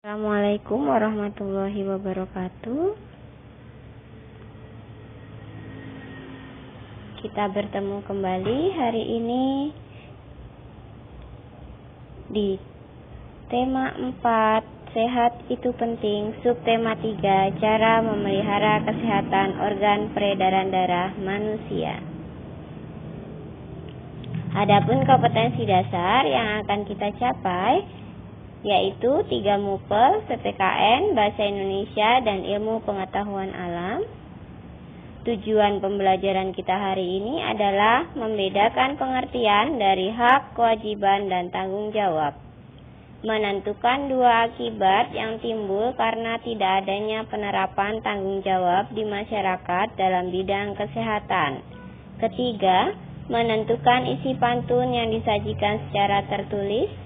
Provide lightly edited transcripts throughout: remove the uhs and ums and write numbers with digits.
Assalamualaikum warahmatullahi wabarakatuh. Kita bertemu kembali hari ini di tema 4, sehat itu penting, subtema 3, cara memelihara kesehatan organ peredaran darah manusia. Adapun kompetensi dasar yang akan kita capai yaitu 3 MUPEL, PPKN, Bahasa Indonesia, dan Ilmu Pengetahuan Alam. Tujuan pembelajaran kita hari ini adalah membedakan pengertian dari hak, kewajiban, dan tanggung jawab. Menentukan 2 akibat yang timbul karena tidak adanya penerapan tanggung jawab di masyarakat dalam bidang kesehatan. Ketiga, menentukan isi pantun yang disajikan secara tertulis.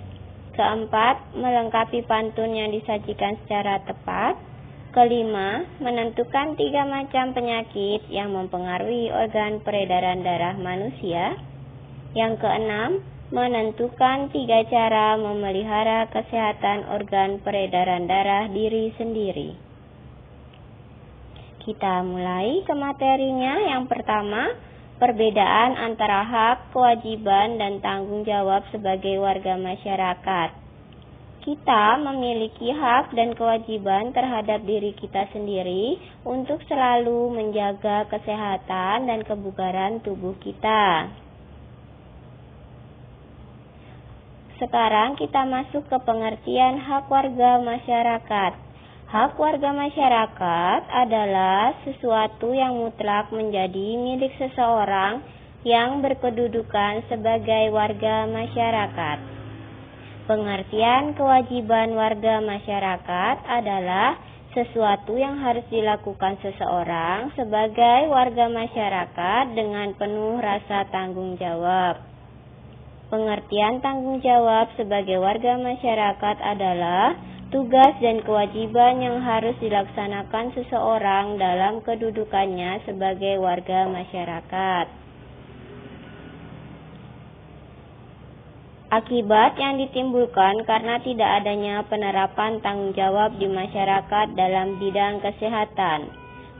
Keempat, melengkapi pantun yang disajikan secara tepat. Kelima, menentukan 3 macam penyakit yang mempengaruhi organ peredaran darah manusia. Yang keenam, menentukan 3 cara memelihara kesehatan organ peredaran darah diri sendiri. Kita mulai ke materinya. Yang pertama, perbedaan antara hak, kewajiban, dan tanggung jawab sebagai warga masyarakat. Kita memiliki hak dan kewajiban terhadap diri kita sendiri untuk selalu menjaga kesehatan dan kebugaran tubuh kita. Sekarang kita masuk ke pengertian hak warga masyarakat. Hak warga masyarakat adalah sesuatu yang mutlak menjadi milik seseorang yang berkedudukan sebagai warga masyarakat. Pengertian kewajiban warga masyarakat adalah sesuatu yang harus dilakukan seseorang sebagai warga masyarakat dengan penuh rasa tanggung jawab. Pengertian tanggung jawab sebagai warga masyarakat adalah tugas dan kewajiban yang harus dilaksanakan seseorang dalam kedudukannya sebagai warga masyarakat. Akibat yang ditimbulkan karena tidak adanya penerapan tanggung jawab di masyarakat dalam bidang kesehatan.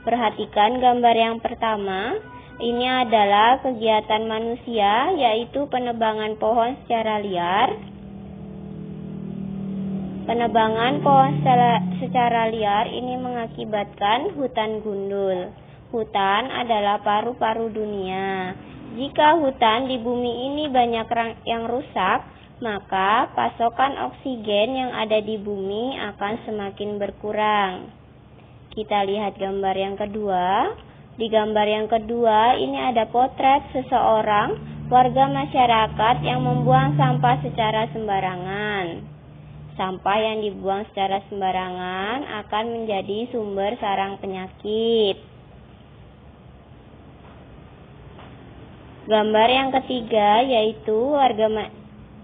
Perhatikan gambar yang pertama. Ini adalah kegiatan manusia, yaitu penebangan pohon secara liar. Penebangan pohon secara liar ini mengakibatkan hutan gundul. Hutan adalah paru-paru dunia. Jika hutan di bumi ini banyak yang rusak, maka pasokan oksigen yang ada di bumi akan semakin berkurang. Kita lihat gambar yang kedua. Di gambar yang kedua ini ada potret seseorang warga masyarakat yang membuang sampah secara sembarangan. Sampah yang dibuang secara sembarangan akan menjadi sumber sarang penyakit. Gambar yang ketiga yaitu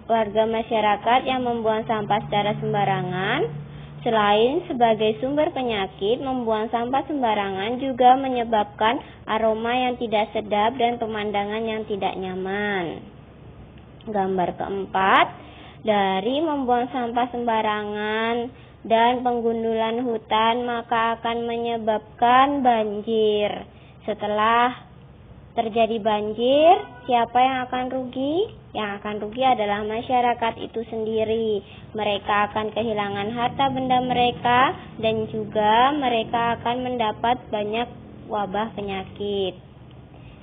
warga masyarakat yang membuang sampah secara sembarangan. Selain sebagai sumber penyakit, membuang sampah sembarangan juga menyebabkan aroma yang tidak sedap dan pemandangan yang tidak nyaman. Gambar keempat, dari membuang sampah sembarangan dan penggundulan hutan maka akan menyebabkan banjir. Setelah terjadi banjir, siapa yang akan rugi? Yang akan rugi adalah masyarakat itu sendiri. Mereka akan kehilangan harta benda mereka dan juga mereka akan mendapat banyak wabah penyakit.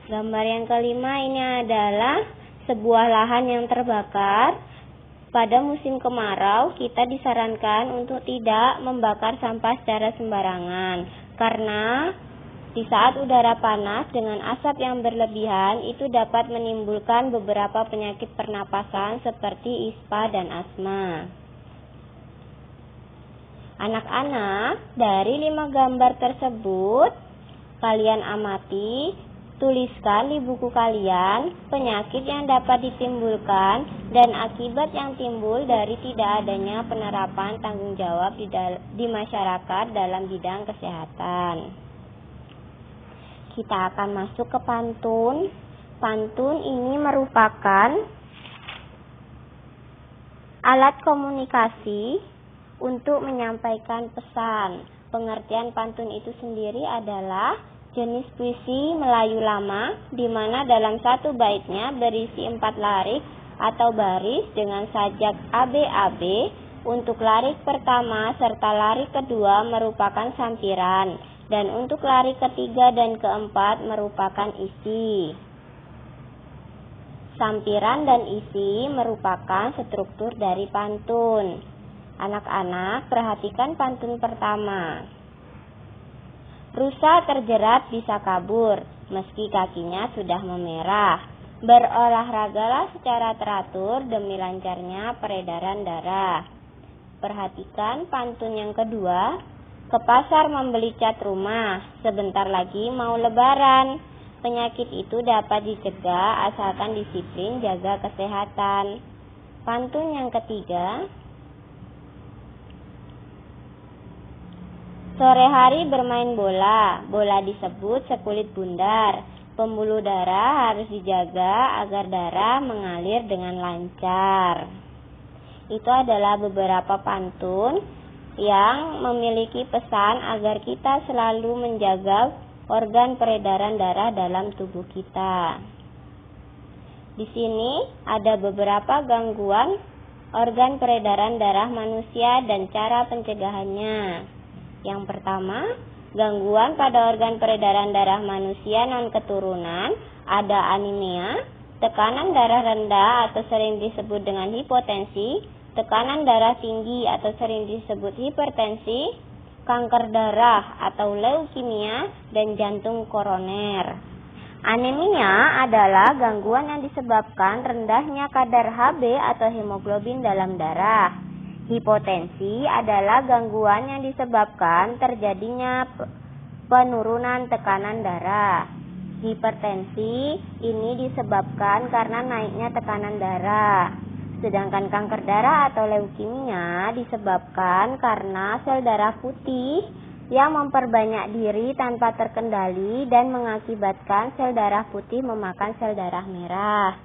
Gambar yang kelima ini adalah sebuah lahan yang terbakar. Pada musim kemarau, kita disarankan untuk tidak membakar sampah secara sembarangan karena di saat udara panas dengan asap yang berlebihan itu dapat menimbulkan beberapa penyakit pernapasan seperti ispa dan asma. Anak-anak, dari 5 gambar tersebut, kalian amati, tuliskan di buku kalian penyakit yang dapat ditimbulkan dan akibat yang timbul dari tidak adanya penerapan tanggung jawab di masyarakat dalam bidang kesehatan. Kita akan masuk ke pantun. Pantun ini merupakan alat komunikasi untuk menyampaikan pesan. Pengertian pantun itu sendiri adalah jenis puisi Melayu lama, di mana dalam satu baitnya berisi 4 larik atau baris dengan sajak AB-AB. Untuk larik pertama serta larik kedua merupakan sampiran, dan untuk larik ketiga dan keempat merupakan isi. Sampiran dan isi merupakan struktur dari pantun. Anak-anak, perhatikan pantun pertama. Rusa terjerat bisa kabur, meski kakinya sudah memerah. Berolahragalah secara teratur demi lancarnya peredaran darah. Perhatikan pantun yang kedua. Ke pasar membeli cat rumah, sebentar lagi mau lebaran. Penyakit itu dapat dicegah asalkan disiplin jaga kesehatan. Pantun yang ketiga. Sore hari bermain bola, bola disebut sekulit bundar. Pembuluh darah harus dijaga agar darah mengalir dengan lancar. Itu adalah beberapa pantun yang memiliki pesan agar kita selalu menjaga organ peredaran darah dalam tubuh kita. Di sini ada beberapa gangguan organ peredaran darah manusia dan cara pencegahannya. Yang pertama, gangguan pada organ peredaran darah manusia non-keturunan, ada anemia, tekanan darah rendah atau sering disebut dengan hipotensi, tekanan darah tinggi atau sering disebut hipertensi, kanker darah atau leukemia, dan jantung koroner. Anemia adalah gangguan yang disebabkan rendahnya kadar Hb atau hemoglobin dalam darah. Hipotensi adalah gangguan yang disebabkan terjadinya penurunan tekanan darah. Hipertensi ini disebabkan karena naiknya tekanan darah. Sedangkan kanker darah atau leukemia disebabkan karena sel darah putih yang memperbanyak diri tanpa terkendali dan mengakibatkan sel darah putih memakan sel darah merah.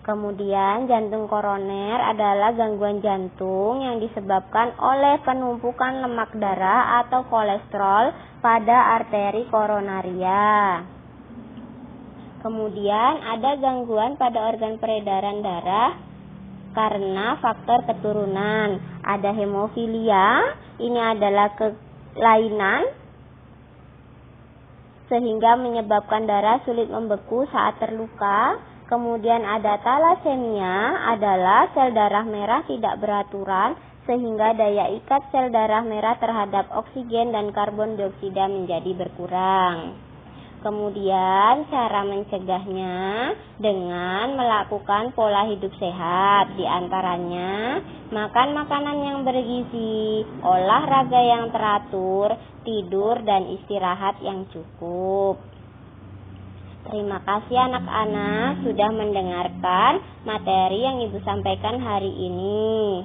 Kemudian jantung koroner adalah gangguan jantung yang disebabkan oleh penumpukan lemak darah atau kolesterol pada arteri koronaria. Kemudian ada gangguan pada organ peredaran darah karena faktor keturunan. Ada hemofilia, ini adalah kelainan sehingga menyebabkan darah sulit membeku saat terluka. Kemudian ada talasemia, adalah sel darah merah tidak beraturan sehingga daya ikat sel darah merah terhadap oksigen dan karbon dioksida menjadi berkurang. Kemudian cara mencegahnya dengan melakukan pola hidup sehat, diantaranya makan makanan yang bergizi, olahraga yang teratur, tidur dan istirahat yang cukup. Terima kasih anak-anak sudah mendengarkan materi yang Ibu sampaikan hari ini.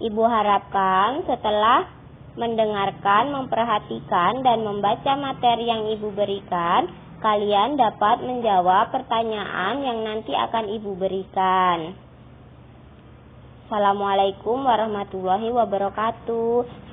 Ibu harapkan setelah mendengarkan, memperhatikan, dan membaca materi yang Ibu berikan, kalian dapat menjawab pertanyaan yang nanti akan Ibu berikan. Assalamualaikum warahmatullahi wabarakatuh.